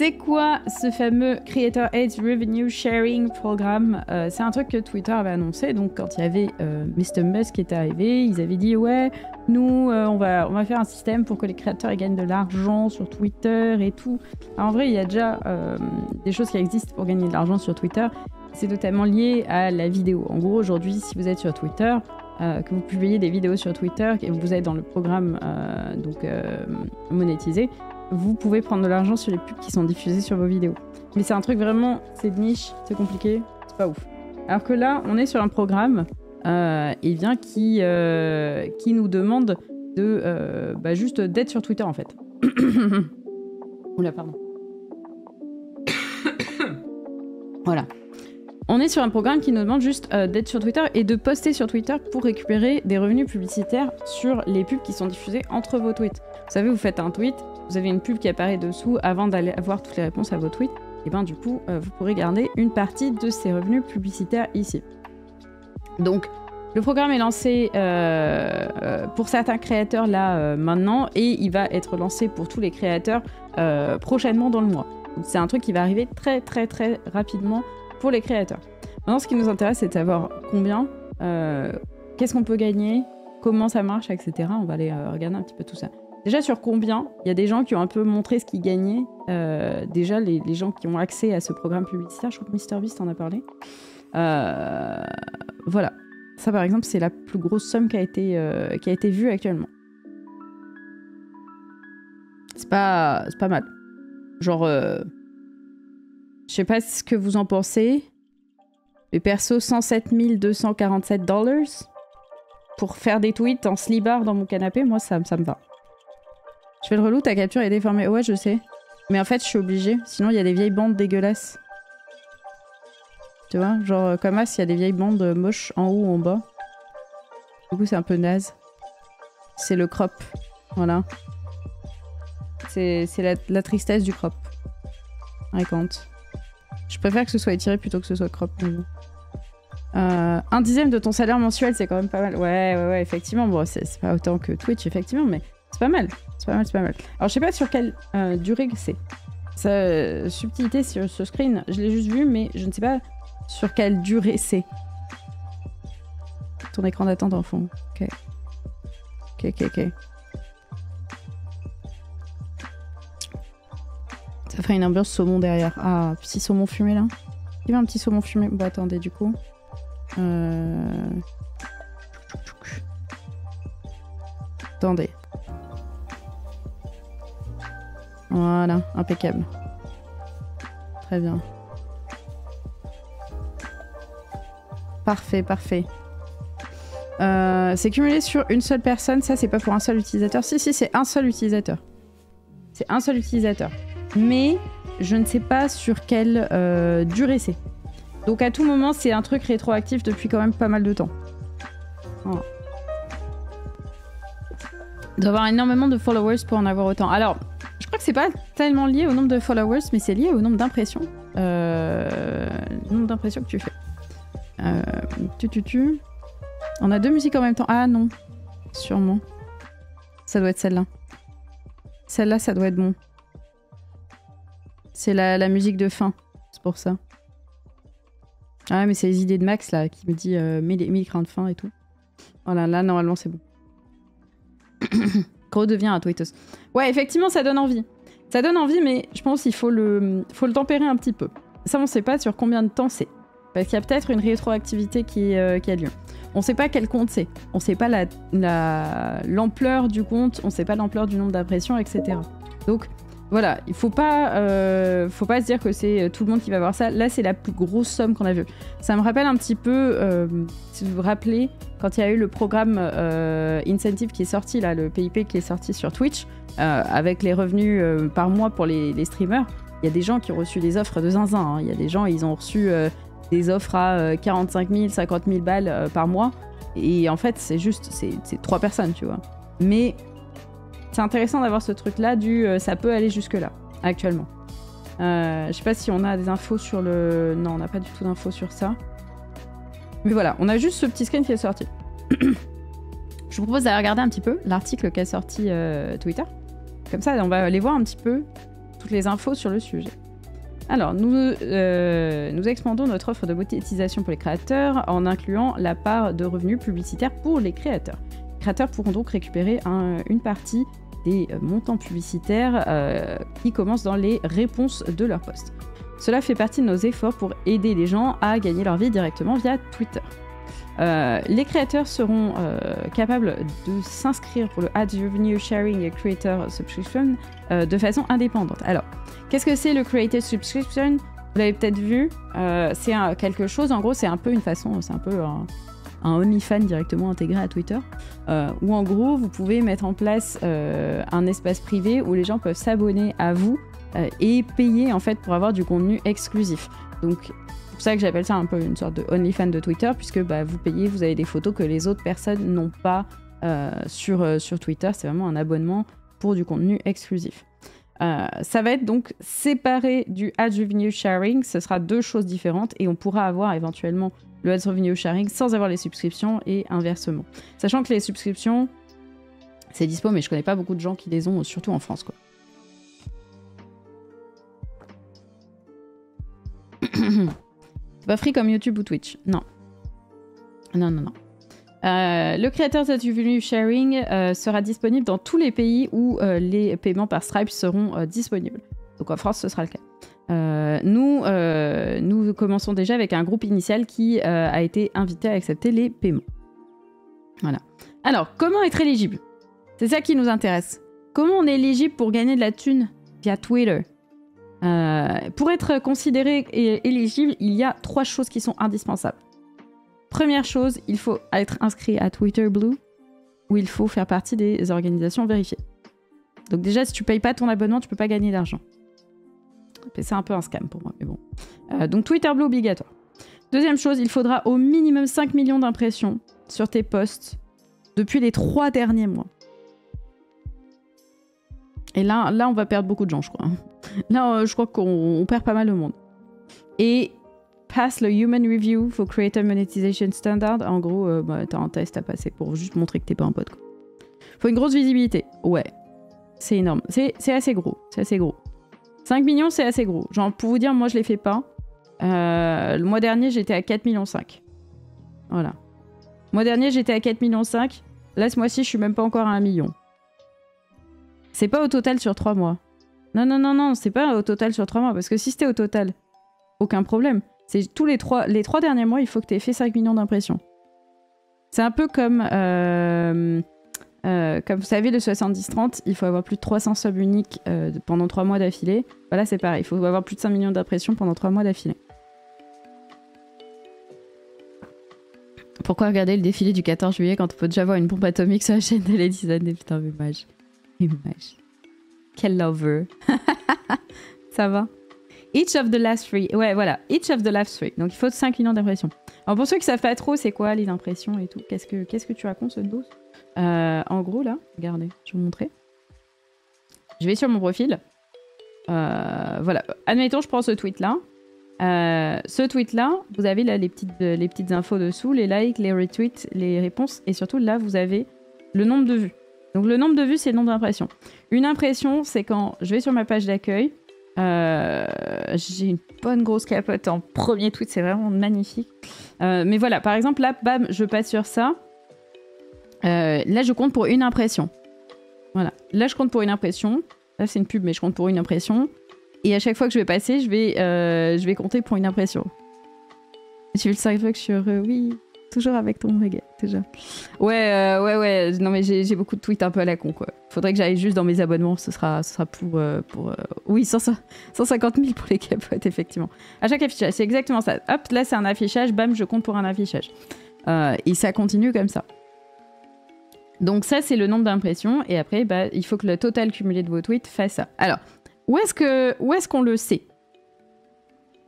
C'est quoi ce fameux Creator Ads Revenue Sharing Programme? C'est un truc que Twitter avait annoncé. Donc quand il y avait Mr. Musk qui était arrivé, ils avaient dit ouais, nous on va faire un système pour que les créateurs ils gagnent de l'argent sur Twitter et tout. Alors, en vrai, il y a déjà des choses qui existent pour gagner de l'argent sur Twitter. C'est notamment lié à la vidéo. En gros, aujourd'hui, si vous êtes sur Twitter, que vous publiez des vidéos sur Twitter et vous êtes dans le programme monétisé, vous pouvez prendre de l'argent sur les pubs qui sont diffusées sur vos vidéos. Mais c'est un truc vraiment, c'est de niche, c'est compliqué, c'est pas ouf. Alors que là, on est sur un programme qui nous demande de juste d'être sur Twitter en fait. Oula, pardon. Voilà. On est sur un programme qui nous demande juste d'être sur Twitter et de poster sur Twitter pour récupérer des revenus publicitaires sur les pubs qui sont diffusées entre vos tweets. Vous savez, vous faites un tweet, vous avez une pub qui apparaît dessous avant d'aller avoir toutes les réponses à vos tweets, et bien du coup, vous pourrez garder une partie de ces revenus publicitaires ici. Donc, le programme est lancé pour certains créateurs là maintenant, et il va être lancé pour tous les créateurs prochainement dans le mois. C'est un truc qui va arriver très très très rapidement pour les créateurs. Maintenant, ce qui nous intéresse, c'est de savoir combien, qu'est-ce qu'on peut gagner, comment ça marche, etc. On va aller regarder un petit peu tout ça. Déjà, sur combien, il y a des gens qui ont un peu montré ce qu'ils gagnaient. Déjà, les gens qui ont accès à ce programme publicitaire, je crois que MrBeast en a parlé. Voilà. Ça, par exemple, c'est la plus grosse somme qui a été vue actuellement. C'est pas mal. Genre... je sais pas ce que vous en pensez. Mais perso, 107 247 $ pour faire des tweets en slibard dans mon canapé, moi ça me va. Je fais le relou, ta capture est déformée. Ouais, je sais. Mais en fait, je suis obligée. Sinon, il y a des vieilles bandes dégueulasses. Tu vois, genre comme As, il y a des vieilles bandes moches en haut ou en bas. Du coup, c'est un peu naze. C'est le crop. Voilà. C'est la tristesse du crop. Raconte. Je préfère que ce soit étiré plutôt que ce soit crop. Mais bon. 1/10 de ton salaire mensuel, c'est quand même pas mal. Ouais, effectivement. Bon, c'est pas autant que Twitch, effectivement, mais c'est pas mal. C'est pas mal. Alors, je sais pas sur quelle durée c'est. Sa subtilité sur ce screen, je l'ai juste vu, mais je ne sais pas sur quelle durée c'est. Ton écran d'attente en fond. Ok. Ça ferait une ambiance saumon derrière. Ah, petit saumon fumé là. Il y a un petit saumon fumé. Bon, attendez, du coup. Attendez. Voilà, impeccable. Très bien. Parfait. C'est cumulé sur une seule personne. Ça, c'est pas pour un seul utilisateur. Si, c'est un seul utilisateur. C'est un seul utilisateur. Mais je ne sais pas sur quelle durée c'est. Donc à tout moment, c'est un truc rétroactif depuis quand même pas mal de temps. Voilà. D'avoir énormément de followers pour en avoir autant. Alors, je crois que c'est pas tellement lié au nombre de followers, mais c'est lié au nombre d'impressions. Le nombre d'impressions que tu fais. On a deux musiques en même temps. Ah non, sûrement. Ça doit être celle-là. Celle-là, ça doit être bon. C'est la musique de fin, c'est pour ça. Ah mais c'est les idées de Max là qui me dit mets l'écran de fin et tout. Voilà, là normalement c'est bon. Redevient un tweetos. Ouais, effectivement ça donne envie. Ça donne envie, mais je pense qu'il faut le tempérer un petit peu. Ça on sait pas sur combien de temps c'est. Parce qu'il y a peut-être une rétroactivité qui a lieu. On sait pas quel compte c'est. On sait pas l'ampleur du compte, on sait pas l'ampleur du nombre d'impressions, etc. Donc voilà, il faut pas se dire que c'est tout le monde qui va voir ça. Là, c'est la plus grosse somme qu'on a vue. Ça me rappelle un petit peu, si vous vous rappelez, quand il y a eu le programme Incentive qui est sorti, là, le PIP qui est sorti sur Twitch, avec les revenus par mois pour les streamers. Il y a des gens qui ont reçu des offres de zinzin. Hein. Il y a des gens, ils ont reçu des offres à 45 000, 50 000 balles par mois. Et en fait, c'est 3 personnes, tu vois. Mais... c'est intéressant d'avoir ce truc-là ça peut aller jusque-là, actuellement. Je sais pas si on a des infos sur le... Non, on n'a pas du tout d'infos sur ça. Mais voilà, on a juste ce petit screen qui est sorti. Je vous propose d'aller regarder un petit peu l'article qu'a sorti Twitter. Comme ça, on va aller voir un petit peu toutes les infos sur le sujet. Alors, nous expandons notre offre de monétisation pour les créateurs en incluant la part de revenus publicitaires pour les créateurs. Les créateurs pourront donc récupérer une partie des montants publicitaires qui commencent dans les réponses de leur post. Cela fait partie de nos efforts pour aider les gens à gagner leur vie directement via Twitter. Les créateurs seront capables de s'inscrire pour le Ad Revenue Sharing et Creator Subscription de façon indépendante. Alors, qu'est-ce que c'est le Creator Subscription? Vous l'avez peut-être vu, c'est quelque chose, en gros, c'est un peu une façon, c'est un peu un OnlyFans directement intégré à Twitter, où en gros, vous pouvez mettre en place un espace privé où les gens peuvent s'abonner à vous et payer en fait pour avoir du contenu exclusif. Donc, c'est pour ça que j'appelle ça un peu une sorte de OnlyFans de Twitter, puisque vous payez, vous avez des photos que les autres personnes n'ont pas sur Twitter. C'est vraiment un abonnement pour du contenu exclusif. Ça va être donc séparé du Ad Revenue Sharing. Ce sera deux choses différentes et on pourra avoir éventuellement le Ad Revenue Sharing sans avoir les subscriptions et inversement. Sachant que les subscriptions, c'est dispo, mais je connais pas beaucoup de gens qui les ont, surtout en France, quoi. C'est pas free comme YouTube ou Twitch. Non. Non. Le Creator Ad Revenue Sharing sera disponible dans tous les pays où les paiements par Stripe seront disponibles. Donc en France, ce sera le cas. Nous commençons déjà avec un groupe initial qui a été invité à accepter les paiements. Voilà. Alors, comment être éligible? C'est ça qui nous intéresse. Comment on est éligible pour gagner de la thune via Twitter? Pour être considéré et éligible, il y a 3 choses qui sont indispensables. Première chose, il faut être inscrit à Twitter Blue, où il faut faire partie des organisations vérifiées. Donc déjà, si tu payes pas ton abonnement, tu peux pas gagner d'argent. C'est un peu un scam pour moi, mais bon. Donc Twitter Blue obligatoire. Deuxième chose, il faudra au minimum 5 millions d'impressions sur tes posts depuis les 3 derniers mois. Et là, on va perdre beaucoup de gens, je crois. Là, je crois qu'on perd pas mal de monde. Et passe le Human Review for Creator Monetization Standard. En gros, t'as un test à passer pour juste montrer que t'es pas un pote, quoi. Faut une grosse visibilité. Ouais. C'est énorme. C'est assez gros. C'est assez gros. 5 millions, c'est assez gros. Genre, pour vous dire, moi, je les fais pas. Le mois dernier, j'étais à 4,5 millions. Voilà. Le mois dernier, j'étais à 4,5 millions. Là, ce mois-ci, je suis même pas encore à 1 million. C'est pas au total sur 3 mois. Non, c'est pas au total sur 3 mois. Parce que si c'était au total, aucun problème. C'est tous les 3 derniers mois, il faut que tu aies fait 5 millions d'impressions. C'est un peu comme vous savez, le 70-30, il faut avoir plus de 300 subs uniques pendant 3 mois d'affilée. Voilà, c'est pareil, il faut avoir plus de 5 millions d'impressions pendant 3 mois d'affilée. Pourquoi regarder le défilé du 14 juillet quand on peut déjà voir une bombe atomique sur la chaîne de Lady Zane? Putain, mais mage. Quel lover. Ça va. Each of the last 3. Ouais, voilà. Each of the last 3. Donc, il faut 5 millions d'impressions. Alors, pour ceux qui savent pas trop, c'est quoi les impressions et tout? Qu'est-ce que tu racontes, ce dos? En gros, là, regardez, je vais vous montrer. Je vais sur mon profil. Voilà. Admettons, je prends ce tweet-là. Ce tweet-là, vous avez là les petites infos dessous, les likes, les retweets, les réponses. Et surtout, là, vous avez le nombre de vues. Donc, le nombre de vues, c'est le nombre d'impressions. Une impression, c'est quand je vais sur ma page d'accueil. J'ai une bonne grosse capote en premier tweet, c'est vraiment magnifique. Mais voilà, par exemple, là, bam, je passe sur ça. Là, je compte pour une impression. Voilà, là, je compte pour une impression. Là, c'est une pub, mais je compte pour une impression. Et à chaque fois que je vais passer, je vais compter pour une impression. J'ai vu le 5 bucks sur oui, toujours avec ton reggae, toujours. Ouais. Non, mais j'ai beaucoup de tweets un peu à la con, quoi. Faudrait que j'aille juste dans mes abonnements, ce sera pour oui, 150 000 pour les capotes, effectivement. À chaque affichage, c'est exactement ça. Hop, là, c'est un affichage, bam, je compte pour un affichage. Et ça continue comme ça. Donc ça, c'est le nombre d'impressions. Et après, il faut que le total cumulé de vos tweets fasse ça. Alors, où est-ce qu'on le sait?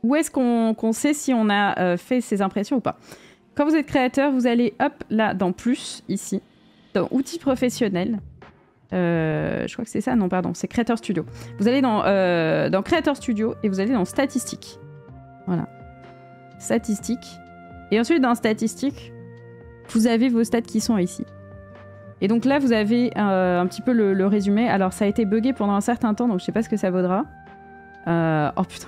Où est-ce qu'on sait si on a fait ces impressions ou pas? Quand vous êtes créateur, vous allez, hop, là, dans plus, ici, dans outils professionnels. Je crois que c'est ça, non, pardon, c'est Creator Studio. Vous allez dans Creator Studio et vous allez dans Statistiques. Voilà. Statistiques. Et ensuite, dans Statistiques, vous avez vos stats qui sont ici. Et donc là, vous avez un petit peu le résumé. Alors, ça a été buggé pendant un certain temps, donc je sais pas ce que ça vaudra. Oh putain.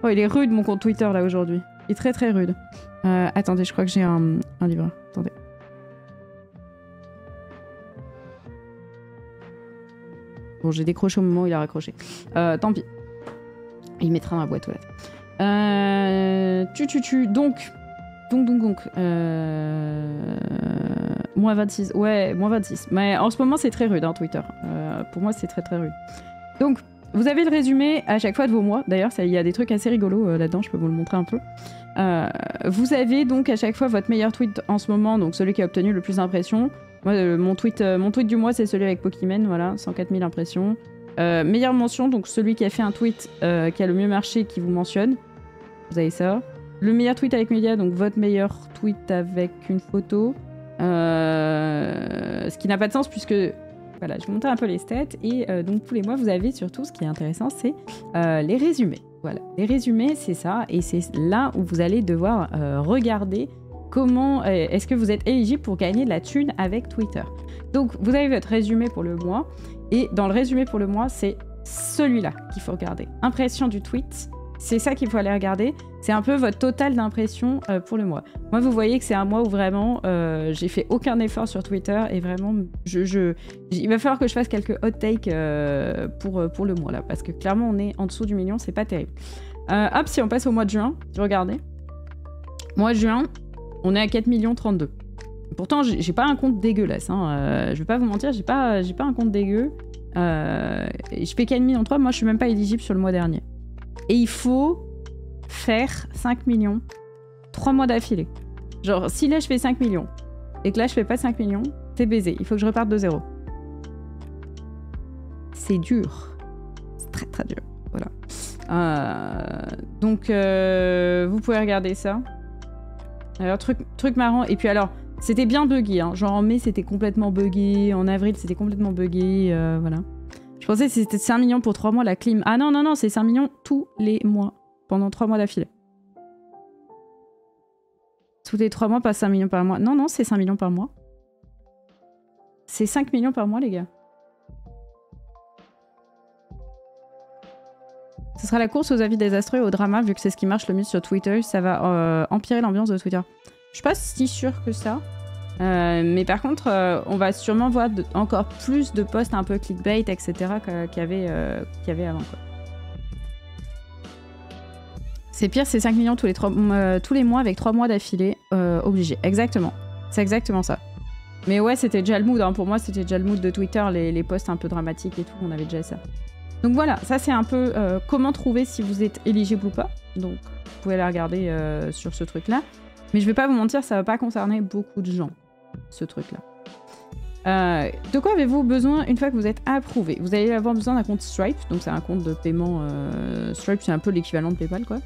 Oh, il est rude mon compte Twitter là aujourd'hui. Il est très très rude. Attendez, je crois que j'ai un livre. Attendez. Bon, j'ai décroché au moment où il a raccroché. Tant pis. Il mettra dans la boîte aux lettres. Donc. Moins 26. Ouais, moins 26. Mais en ce moment, c'est très rude, hein, Twitter. Pour moi, c'est très très rude. Donc, vous avez le résumé à chaque fois de vos mois. D'ailleurs, il y a des trucs assez rigolos là-dedans. Je peux vous le montrer un peu. Vous avez donc à chaque fois votre meilleur tweet en ce moment, donc celui qui a obtenu le plus d'impressions. Moi, mon tweet du mois, c'est celui avec Pokémon, voilà, 104 000 impressions. Meilleure mention, donc celui qui a fait un tweet qui a le mieux marché, qui vous mentionne. Vous avez ça. Le meilleur tweet avec média, donc votre meilleur tweet avec une photo. Ce qui n'a pas de sens puisque... Voilà, je vous montre un peu les stats. Et donc tous les mois, vous avez surtout, ce qui est intéressant, c'est les résumés. Voilà, les résumés, c'est ça. Et c'est là où vous allez devoir regarder comment est-ce que vous êtes éligible pour gagner de la thune avec Twitter. Donc, vous avez votre résumé pour le mois. Et dans le résumé pour le mois, c'est celui-là qu'il faut regarder. Impression du tweet, c'est ça qu'il faut aller regarder. C'est un peu votre total d'impressions pour le mois. Moi, vous voyez que c'est un mois où vraiment, j'ai fait aucun effort sur Twitter. Et vraiment, il va falloir que je fasse quelques hot takes pour le mois, là. Parce que clairement, on est en dessous du million, c'est pas terrible. Hop, si on passe au mois de juin, regardez. Mois de juin, on est à 4 32 000. Pourtant, j'ai pas un compte dégueulasse. Hein. Je vais pas vous mentir, j'ai pas un compte dégueu. Je fais 4 300 000. Moi, je suis même pas éligible sur le mois dernier. Et il faut faire 5 millions 3 mois d'affilée. Genre, si là, je fais 5 millions et que là, je fais pas 5 millions, c'est baisé. Il faut que je reparte de zéro. C'est dur. C'est très, très dur. Voilà. Donc, vous pouvez regarder ça. Alors, truc marrant. Et puis alors, c'était bien buggé. Hein. Genre en mai, c'était complètement buggé. En avril, c'était complètement buggé. Voilà. Je pensais que c'était 5 millions pour 3 mois la clim. Ah non, non, non, c'est 5 millions tous les mois. Pendant 3 mois d'affilée. Tous les 3 mois, pas 5 millions par mois. Non, non, c'est 5 millions par mois. C'est 5 millions par mois, les gars. Ce sera la course aux avis désastreux et au drama, vu que c'est ce qui marche le mieux sur Twitter. Ça va empirer l'ambiance de Twitter. Je suis pas si sûre que ça. Mais par contre, on va sûrement voir encore plus de posts un peu clickbait, etc. qu'il y avait avant. Quoi. C'est pire, c'est 5 millions tous les mois avec 3 mois d'affilée obligé. Exactement. C'est exactement ça. Mais ouais, c'était déjà le mood. Hein. Pour moi, c'était déjà le mood de Twitter, les posts un peu dramatiques et tout. On avait déjà ça. Donc voilà, ça c'est un peu comment trouver si vous êtes éligible ou pas. Donc vous pouvez la regarder sur ce truc-là. Mais je vais pas vous mentir, ça va pas concerner beaucoup de gens, ce truc-là. De quoi avez-vous besoin une fois que vous êtes approuvé? Vous allez avoir besoin d'un compte Stripe, donc c'est un compte de paiement. Stripe, c'est un peu l'équivalent de PayPal, quoi.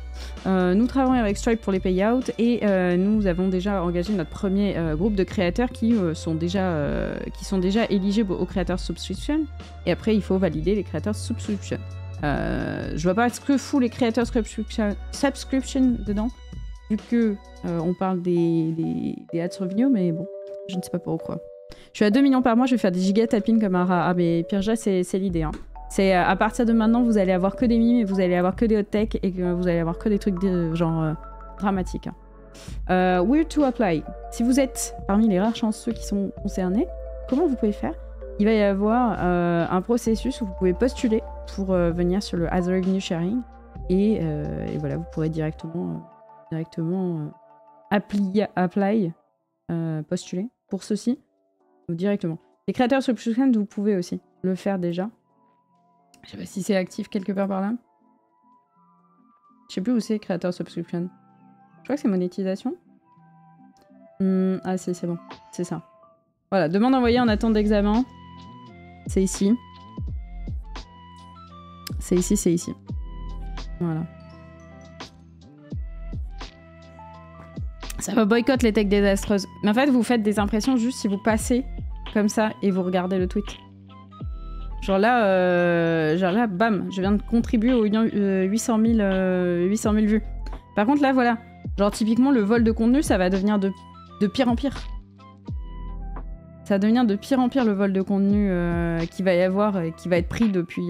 Nous travaillons avec Stripe pour les payouts et nous avons déjà engagé notre premier groupe de créateurs qui sont déjà éligibles aux créateurs subscription. Et après, il faut valider les créateurs subscription. Je vois pas ce que font les créateurs subscription dedans, vu que on parle des ads sur vidéo, mais bon, je ne sais pas pourquoi. Je suis à 2 millions par mois, je vais faire des giga tapping comme un rat. Ah mais Pirja, c'est l'idée. Hein. C'est à partir de maintenant, vous allez avoir que des mimes et vous allez avoir que des hot tech et que vous allez avoir que des trucs genre dramatiques. Hein. Where to apply? Si vous êtes parmi les rares chanceux qui sont concernés, comment vous pouvez faire? Il va y avoir un processus où vous pouvez postuler pour venir sur le As Revenue Sharing et voilà, vous pourrez directement apply, postuler pour ceci. Directement. Les créateurs subscription, vous pouvez aussi le faire déjà. Je sais pas si c'est actif quelque part par là. Je sais plus où c'est créateur subscription. Je crois que c'est monétisation. Ah si, c'est bon. C'est ça. Voilà, demande envoyée en attente d'examen. C'est ici. C'est ici, c'est ici. Voilà. Ça va boycotter les techs désastreuses. Mais en fait, vous faites des impressions juste si vous passez comme ça et vous regardez le tweet. Genre là, bam, je viens de contribuer aux 800 000 vues. Par contre, là, voilà. Genre, typiquement, le vol de contenu, ça va devenir de pire en pire. Ça va devenir de pire en pire, le vol de contenu qui va y avoir, qui va être pris depuis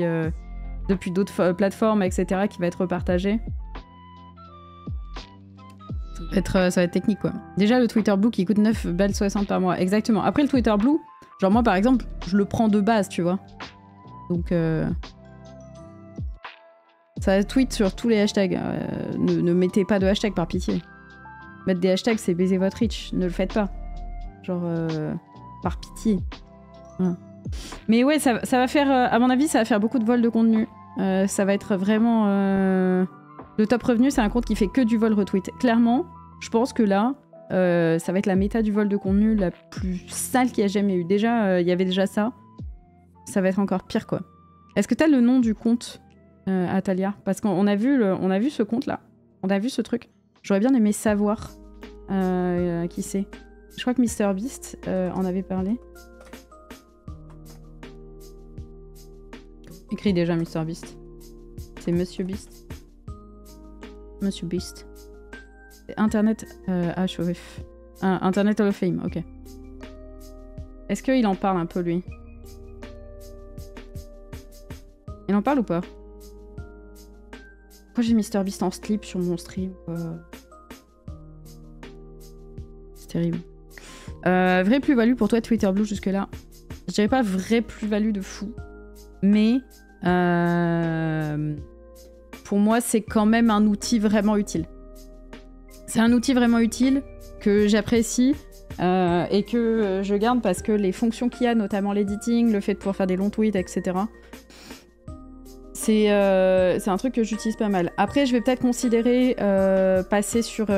depuis d'autres plateformes, etc., qui va être repartagé. Ça va être technique, quoi. Déjà, le Twitter Blue qui coûte 9,60 balles par mois. Exactement. Après, le Twitter Blue, genre moi, par exemple, je le prends de base, tu vois. Donc, ça tweet sur tous les hashtags. Ne mettez pas de hashtag, par pitié. Mettre des hashtags, c'est baiser votre reach. Ne le faites pas. Genre, par pitié. Voilà. Mais ouais, ça va faire... à mon avis, ça va faire beaucoup de vol de contenu. Ça va être vraiment... Le top revenu, c'est un compte qui fait que du vol retweet. Clairement, je pense que là, ça va être la méta du vol de contenu la plus sale qu'il y a jamais eu. Déjà, il y avait déjà ça. Ça va être encore pire, quoi. Est-ce que t'as le nom du compte, Atalia? Parce qu'on a vu ce compte-là. On a vu ce truc. J'aurais bien aimé savoir qui c'est. Je crois que MrBeast en avait parlé. Écrit déjà MrBeast. C'est Monsieur Beast. Monsieur Beast. C'est Internet HOF. Internet Hall of Fame, ok. Est-ce qu'il en parle un peu, lui? Il en parle ou pas? Pourquoi j'ai MrBeast en slip sur mon stream? C'est terrible. Vraie plus-value pour toi, Twitter Blue, jusque-là. Je dirais pas vraie plus-value de fou. Mais... pour moi, c'est quand même un outil vraiment utile. C'est un outil vraiment utile que j'apprécie et que je garde parce que les fonctions qu'il y a, notamment l'editing, le fait de pouvoir faire des longs tweets, etc. C'est un truc que j'utilise pas mal. Après, je vais peut-être considérer passer sur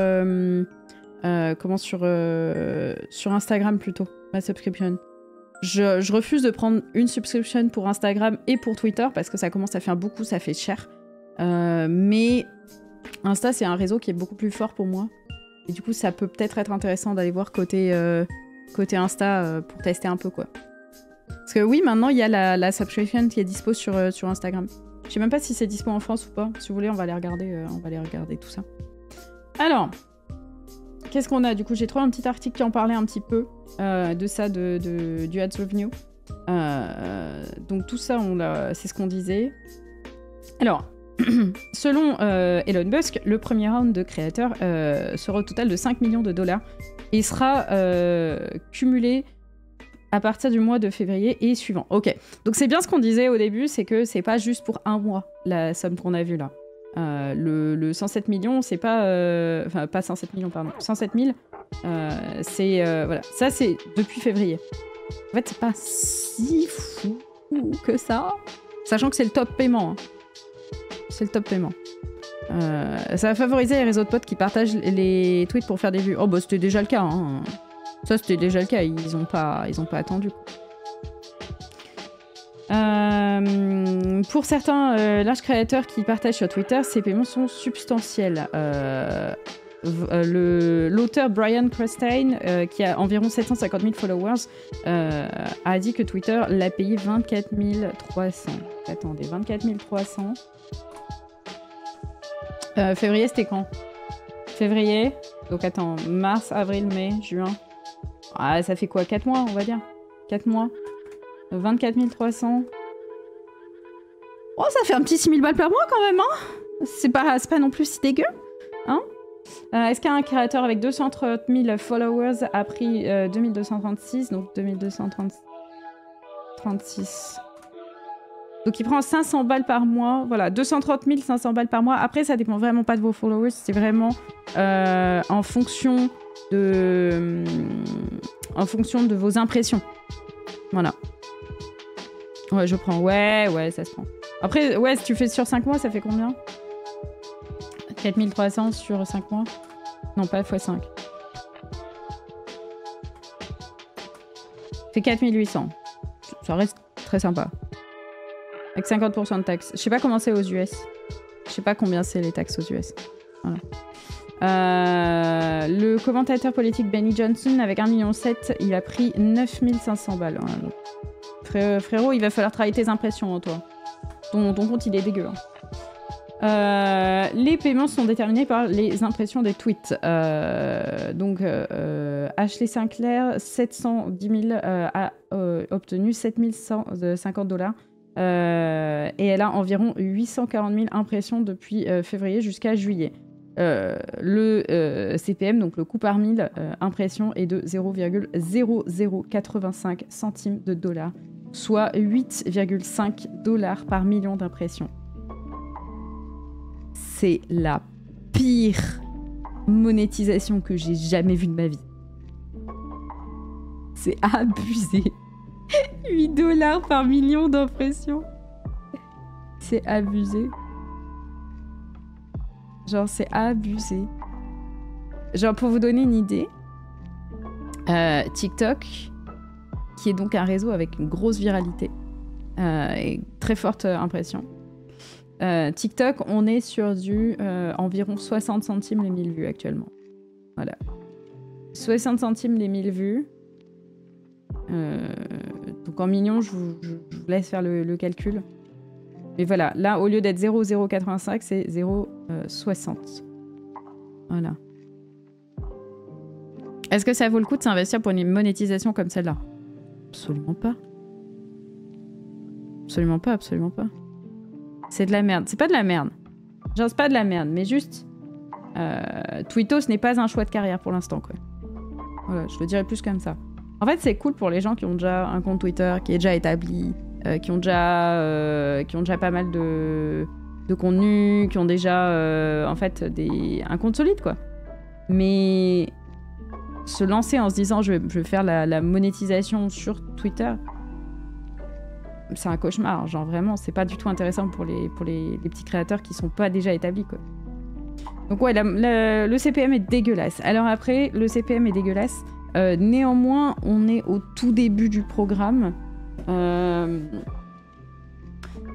Instagram plutôt, ma subscription. Je refuse de prendre une subscription pour Instagram et pour Twitter parce que ça commence à faire beaucoup, ça fait cher. Mais Insta, c'est un réseau qui est beaucoup plus fort pour moi. Et du coup, ça peut peut-être être intéressant d'aller voir côté Insta pour tester un peu, quoi. Parce que oui, maintenant, il y a la subscription qui est dispo sur Instagram. Je sais même pas si c'est dispo en France ou pas. Si vous voulez, on va aller regarder tout ça. Alors, qu'est-ce qu'on a? Du coup, j'ai trouvé un petit article qui en parlait un petit peu de ça, du Ads Revenue. Donc tout ça, c'est ce qu'on disait. Alors, selon Elon Musk, le premier round de créateurs sera au total de 5 millions de dollars et sera cumulé à partir du mois de février et suivant. Ok, donc c'est bien ce qu'on disait au début, c'est que c'est pas juste pour un mois la somme qu'on a vue là. Le 107 millions, c'est pas... Enfin, pas 107 millions, pardon. 107 000, c'est... voilà, ça c'est depuis février. En fait, c'est pas si fou que ça, sachant que c'est le top paiement. Hein. C'est le top paiement. Ça va favoriser les réseaux de potes qui partagent les tweets pour faire des vues. Oh bah c'était déjà le cas. Hein. Ça c'était déjà le cas. Ils ont pas attendu. Pour certains larges créateurs qui partagent sur Twitter, ces paiements sont substantiels. L'auteur Brian Crestein, qui a environ 750 000 followers, a dit que Twitter l'a payé 24 300. Attendez, 24 300. Février, c'était quand? Février. Donc attends, mars, avril, mai, juin. Ah, ça fait quoi? 4 mois, on va dire. 4 mois. 24 300. Oh, ça fait un petit 6 000 balles par mois quand même, hein? C'est pas non plus si dégueu, hein? Est-ce qu'un créateur avec 230 000 followers a pris 2236, donc 2236. Donc il prend 500 balles par mois, voilà, 230 500 balles par mois. Après, ça dépend vraiment pas de vos followers, c'est vraiment en fonction de vos impressions. Voilà. Ouais, je prends. Ouais, ça se prend. Après, ouais, si tu fais sur 5 mois, ça fait combien? 4300 sur 5 mois? Non, pas x5. Ça fait 4800. Ça reste très sympa. Avec 50% de taxes. Je sais pas comment c'est aux US. Je sais pas combien c'est les taxes aux US. Voilà. Le commentateur politique Benny Johnson, avec 1,7 million, il a pris 9500 balles. Voilà. Frérot, il va falloir travailler tes impressions, toi. Ton compte, il est dégueu. Hein. Les paiements sont déterminés par les impressions des tweets. Donc, Ashley Sinclair, 710 000 a obtenu 7150 $. Et elle a environ 840 000 impressions depuis février jusqu'à juillet. Le CPM, donc le coût par 1000 impressions, est de 0,0085 centimes de dollar, soit 8,5 $ par million d'impressions. C'est la pire monétisation que j'ai jamais vue de ma vie. C'est abusé. 8 $ par million d'impressions. C'est abusé. Genre, c'est abusé. Genre, pour vous donner une idée, TikTok, qui est donc un réseau avec une grosse viralité et très forte impression. TikTok, on est sur du environ 60 centimes les 1000 vues actuellement. Voilà. 60 centimes les 1000 vues. Donc en millions, je vous laisse faire le calcul. Mais voilà, là, au lieu d'être 0,085, c'est 0,60. Voilà. Est-ce que ça vaut le coup de s'investir pour une monétisation comme celle-là? Absolument pas. Absolument pas, absolument pas. C'est de la merde. C'est pas de la merde. Genre, c'est pas de la merde, mais juste... Twittos n'est pas un choix de carrière pour l'instant, quoi. Voilà, je le dirais plus comme ça. En fait, c'est cool pour les gens qui ont déjà un compte Twitter qui est déjà établi, qui ont déjà pas mal de contenu, qui ont déjà en fait un compte solide, quoi. Mais se lancer en se disant je vais faire la monétisation sur Twitter, c'est un cauchemar. Genre vraiment, c'est pas du tout intéressant pour les petits créateurs qui sont pas déjà établis, quoi. Donc ouais, le CPM est dégueulasse. Alors après, le CPM est dégueulasse. Néanmoins, on est au tout début du programme. Ce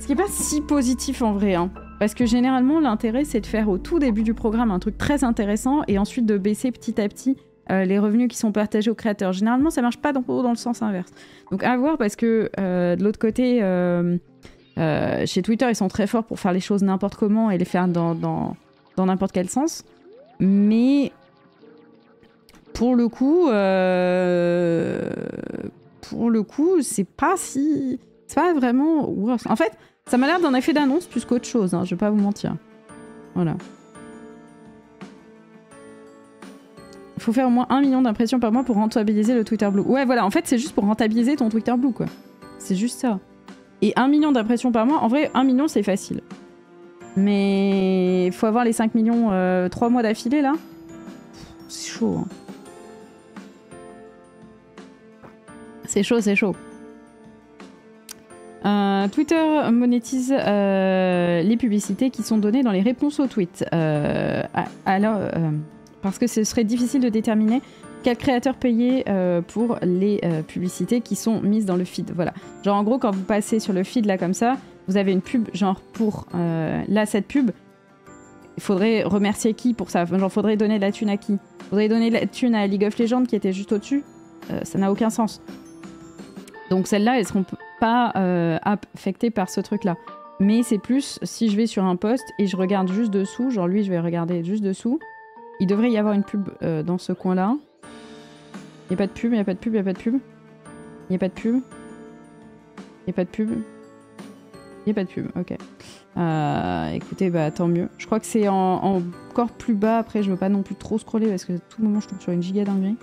qui n'est pas si positif en vrai. Hein. Parce que généralement, l'intérêt, c'est de faire au tout début du programme un truc très intéressant et ensuite de baisser petit à petit les revenus qui sont partagés aux créateurs. Généralement, ça ne marche pas dans le sens inverse. Donc à voir, parce que de l'autre côté, chez Twitter, ils sont très forts pour faire les choses n'importe comment et les faire dans n'importe quel sens. Mais... Pour le coup, c'est pas si... C'est pas vraiment... En fait, ça m'a l'air d'un effet d'annonce plus qu'autre chose, hein, je vais pas vous mentir. Voilà. Il faut faire au moins 1 million d'impressions par mois pour rentabiliser le Twitter Blue. Ouais, voilà, en fait, c'est juste pour rentabiliser ton Twitter Blue, quoi. C'est juste ça. Et 1 million d'impressions par mois, en vrai, 1 million, c'est facile. Mais il faut avoir les 5 millions 3 mois d'affilée, là. C'est chaud, hein. C'est chaud, c'est chaud. Twitter monétise les publicités qui sont données dans les réponses aux tweets. Parce que ce serait difficile de déterminer quel créateur payer pour les publicités qui sont mises dans le feed. Voilà. Genre en gros, quand vous passez sur le feed là comme ça, vous avez une pub genre pour là cette pub. Il faudrait remercier qui pour ça? Genre faudrait donner de la thune à qui? Faudrait donner de la thune à League of Legends qui était juste au-dessus. Ça n'a aucun sens. Donc celles-là, elles seront pas affectées par ce truc-là. Mais c'est plus, si je vais sur un post et je regarde juste dessous, genre lui, je vais regarder juste dessous, il devrait y avoir une pub dans ce coin-là. Il n'y a pas de pub, il n'y a pas de pub, il n'y a pas de pub. Il n'y a pas de pub. Il n'y a pas de pub. Il n'y a pas de pub, ok. Écoutez, bah tant mieux. Je crois que c'est encore plus bas. Après, je veux pas non plus trop scroller parce que à tout moment, je tombe sur une giga dinguerie.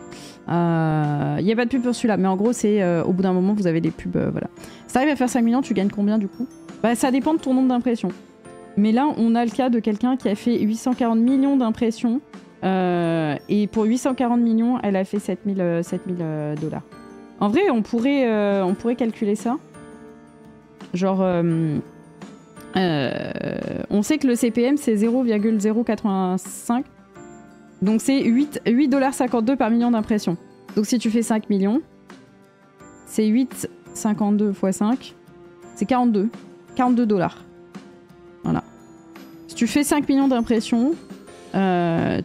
Il n'y a pas de pub pour celui-là. Mais en gros, c'est au bout d'un moment, vous avez des pubs. Voilà. Si t'arrives à faire 5 millions, tu gagnes combien du coup? Bah, ça dépend de ton nombre d'impressions. Mais là, on a le cas de quelqu'un qui a fait 840 millions d'impressions. Et pour 840 millions, elle a fait 7000 $. En vrai, on pourrait calculer ça. Genre... on sait que le CPM c'est 0,085. Donc c'est 8,52 $ par million d'impressions. Donc si tu fais 5 millions, c'est 8,52 x 5, c'est 42 $. Voilà. Si tu fais 5 millions d'impressions,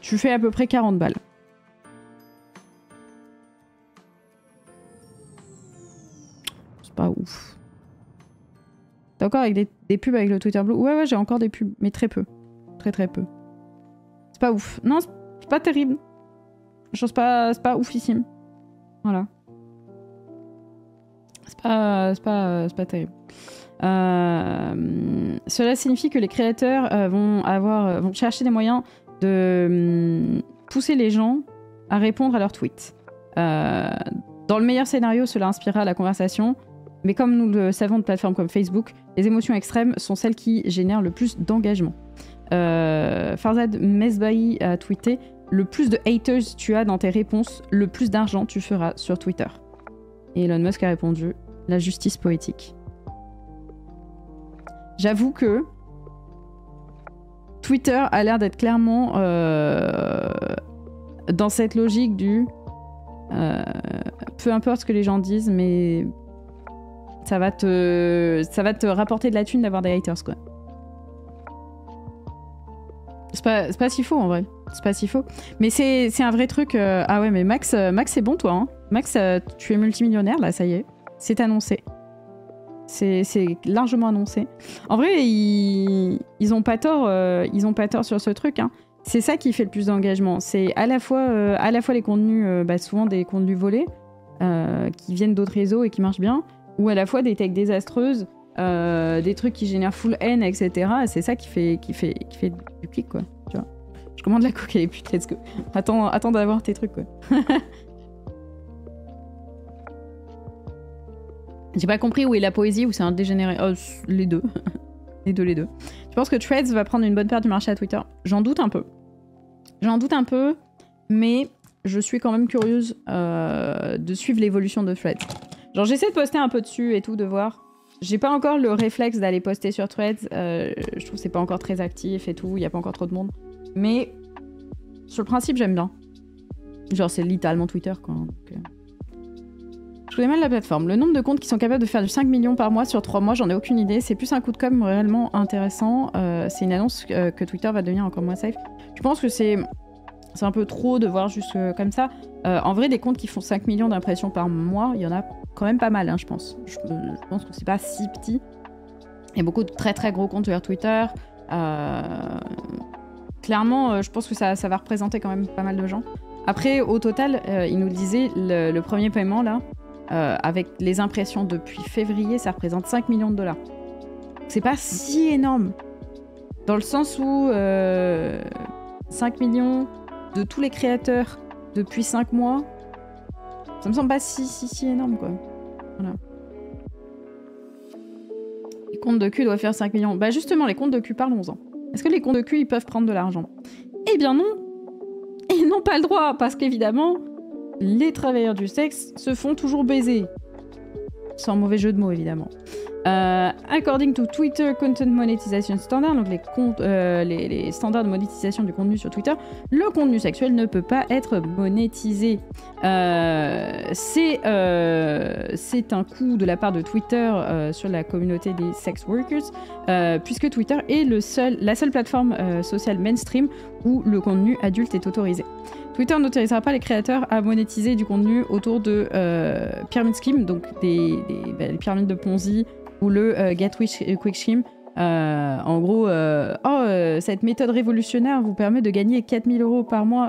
tu fais à peu près 40 balles. C'est pas ouf. T'as encore avec des pubs avec le Twitter Blue? Ouais, j'ai encore des pubs, mais très peu. Très peu. C'est pas ouf. Non, c'est pas terrible. C'est pas oufissime. Voilà. C'est pas terrible. Cela signifie que les créateurs vont chercher des moyens de pousser les gens à répondre à leurs tweets. Dans le meilleur scénario, cela inspirera la conversation, mais comme nous le savons de plateformes comme Facebook, les émotions extrêmes sont celles qui génèrent le plus d'engagement. Farzad Mesbahi a tweeté « Le plus de haters tu as dans tes réponses, le plus d'argent tu feras sur Twitter. » Et Elon Musk a répondu « La justice poétique. » J'avoue que Twitter a l'air d'être clairement dans cette logique du peu importe ce que les gens disent, mais ça va te rapporter de la thune d'avoir des haters, quoi. C'est pas si faux en vrai. C'est pas si faux. Mais c'est un vrai truc. Ah ouais, mais Max c'est bon toi. Hein. Max, tu es multimillionnaire là, ça y est. C'est annoncé. C'est largement annoncé. En vrai, ils ont pas tort sur ce truc. Hein. C'est ça qui fait le plus d'engagement. C'est à la fois les contenus, souvent des contenus volés, qui viennent d'autres réseaux et qui marchent bien, ou à la fois des techs désastreuses, des trucs qui génèrent full haine, etc. C'est ça qui fait du clic, quoi. Tu vois. Je commande la coque et les putes, let's go. Attends d'avoir tes trucs, quoi. J'ai pas compris où est la poésie, où c'est un dégénéré. Oh, les deux. les deux. Tu penses que Threads va prendre une bonne part du marché à Twitter? J'en doute un peu. Mais je suis quand même curieuse de suivre l'évolution de Threads. Genre, j'essaie de poster un peu dessus et tout, de voir. J'ai pas encore le réflexe d'aller poster sur Threads. Je trouve que c'est pas encore très actif et tout, il y a pas encore trop de monde. Mais sur le principe, j'aime bien. Genre, c'est littéralement Twitter, quoi. Donc, je connais mal la plateforme. Le nombre de comptes qui sont capables de faire du 5 millions par mois sur 3 mois, j'en ai aucune idée. C'est plus un coup de com' réellement intéressant. C'est une annonce que Twitter va devenir encore moins safe. Je pense que c'est un peu trop de voir juste comme ça. En vrai, des comptes qui font 5 millions d'impressions par mois, il y en a quand même pas mal, hein, je pense. Je pense que c'est pas si petit. Il y a beaucoup de très très gros comptes sur Twitter. Clairement, je pense que ça va représenter quand même pas mal de gens. Après, au total, il nous disait, le premier paiement, là, avec les impressions depuis février, ça représente 5 millions de $. C'est pas si énorme. Dans le sens où 5 millions de tous les créateurs depuis 5 mois, ça me semble pas si énorme, quoi. Voilà. Les comptes de cul doivent faire 5 millions. Bah justement, les comptes de cul, parlons-en. Est-ce que les comptes de cul, ils peuvent prendre de l'argent? Eh bien non. Ils n'ont pas le droit, parce qu'évidemment, les travailleurs du sexe se font toujours baiser. Sans mauvais jeu de mots, évidemment. According to Twitter Content Monetization Standard, donc les standards de monétisation du contenu sur Twitter, le contenu sexuel ne peut pas être monétisé. C'est un coup de la part de Twitter sur la communauté des sex workers, puisque Twitter est la seule plateforme sociale mainstream où le contenu adulte est autorisé. Twitter n'autorisera pas les créateurs à monétiser du contenu autour de pyramid scheme, donc les pyramides de Ponzi ou le Get Rich Quick Scheme. En gros, cette méthode révolutionnaire vous permet de gagner 4 000 € par mois,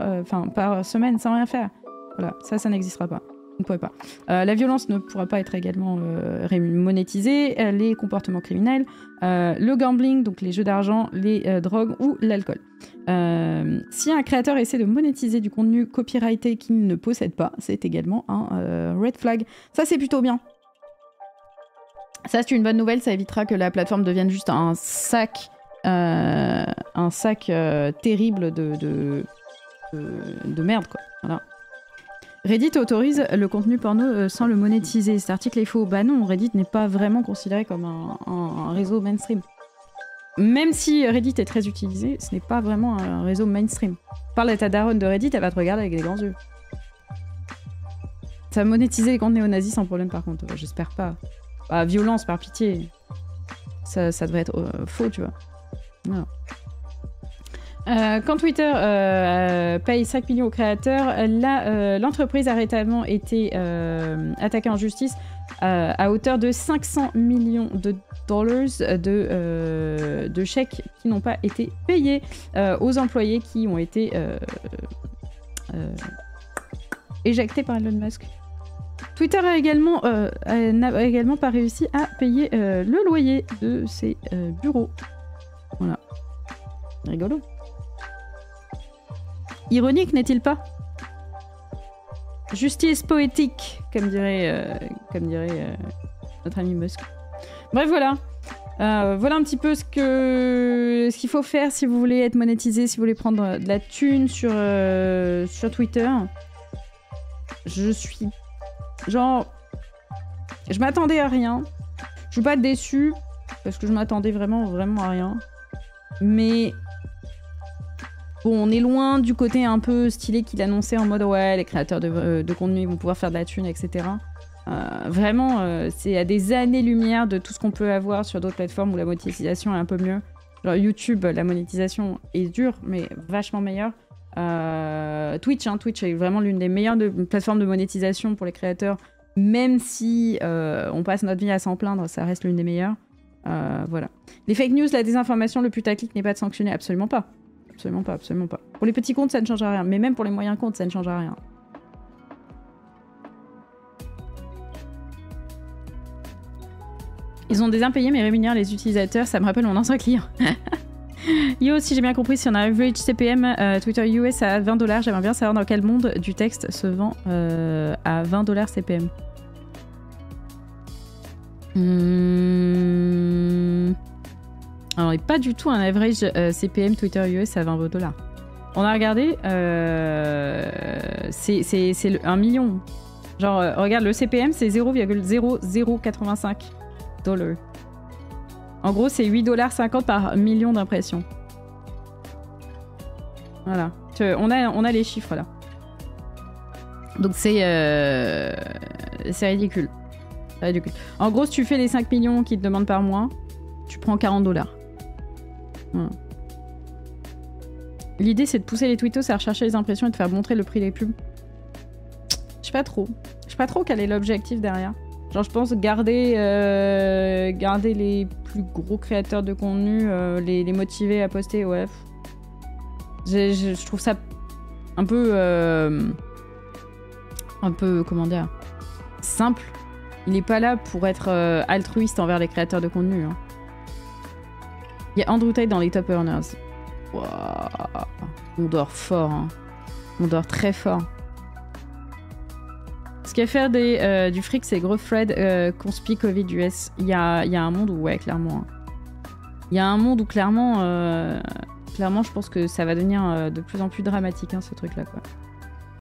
par semaine sans rien faire. Voilà, ça n'existera pas. Vous ne pouvez pas. La violence ne pourra pas être également monétisée, les comportements criminels, le gambling, donc les jeux d'argent, les drogues ou l'alcool. Si un créateur essaie de monétiser du contenu copyrighté qu'il ne possède pas, c'est également un red flag. Ça, c'est plutôt bien. Ça, c'est une bonne nouvelle, ça évitera que la plateforme devienne juste un sac terrible de merde, quoi. Voilà. Reddit autorise le contenu porno sans le monétiser. Cet article est faux. Bah non, Reddit n'est pas vraiment considéré comme un réseau mainstream. Même si Reddit est très utilisé, ce n'est pas vraiment un réseau mainstream. Parle à ta daronne de Reddit, elle va te regarder avec des grands yeux. Ça va monétiser les comptes néo-nazis sans problème par contre, j'espère pas. Bah, violence, par pitié. Ça devrait être faux, tu vois. Non. Quand Twitter paye 5 millions aux créateurs, l'entreprise a récemment été attaquée en justice à hauteur de 500 millions de dollars de chèques qui n'ont pas été payés aux employés qui ont été éjectés par Elon Musk. Twitter a également, n'a également pas réussi à payer le loyer de ses bureaux. Voilà. Rigolo. Ironique, n'est-il pas? Justice poétique, comme dirait notre ami Musk. Bref, voilà. Voilà un petit peu ce qu'il faut faire si vous voulez être monétisé, si vous voulez prendre de la thune sur Twitter. Je suis... Genre... Je m'attendais à rien. Je suis pas déçue, parce que je m'attendais vraiment à rien. Mais... Bon, on est loin du côté un peu stylé qu'il annonçait en mode ouais, les créateurs de contenu vont pouvoir faire de la thune, etc. Vraiment, c'est à des années-lumière de tout ce qu'on peut avoir sur d'autres plateformes où la monétisation est un peu mieux. Genre YouTube, la monétisation est dure, mais vachement meilleure. Twitch est vraiment l'une des meilleures plateformes de monétisation pour les créateurs. Même si on passe notre vie à s'en plaindre, ça reste l'une des meilleures. Voilà. Les fake news, la désinformation, le putaclic n'est pas de sanctionner, absolument pas. Absolument pas, absolument pas. Pour les petits comptes, ça ne changera rien. Mais même pour les moyens comptes, ça ne changera rien. Ils ont des impayés mais rémunèrent les utilisateurs. Ça me rappelle mon ancien client. Yo, si j'ai bien compris, si on a average CPM Twitter US à 20$, j'aimerais bien savoir dans quel monde du texte se vend à 20$ CPM. Alors, il n'y a pas du tout un average CPM Twitter US à 20$. On a regardé, c'est 1 million. Genre, regarde, le CPM, c'est 0,0085 $. En gros, c'est 8,50$ par million d'impressions. Voilà. On a les chiffres, là. Donc, c'est ridicule. C'est ridicule. En gros, si tu fais les 5 millions qu'ils te demandent par mois, tu prends 40$. Voilà. L'idée, c'est de pousser les tweetos à rechercher les impressions et de faire montrer le prix des pubs. Je sais pas trop. Je sais pas trop quel est l'objectif derrière. Genre, je pense garder les plus gros créateurs de contenu, les motiver à poster, ouais. Je trouve ça un peu, comment dire, simple. Il est pas là pour être altruiste envers les créateurs de contenu. Hein. Il y a Andrew Tate dans les top earners. Wow. On dort fort. Hein. On dort très fort. Ce qui va faire du fric, c'est gros Fred conspi Covid US. Il y a un monde où, ouais, clairement. Il y a un monde où, clairement, je pense que ça va devenir de plus en plus dramatique, hein, ce truc-là, quoi.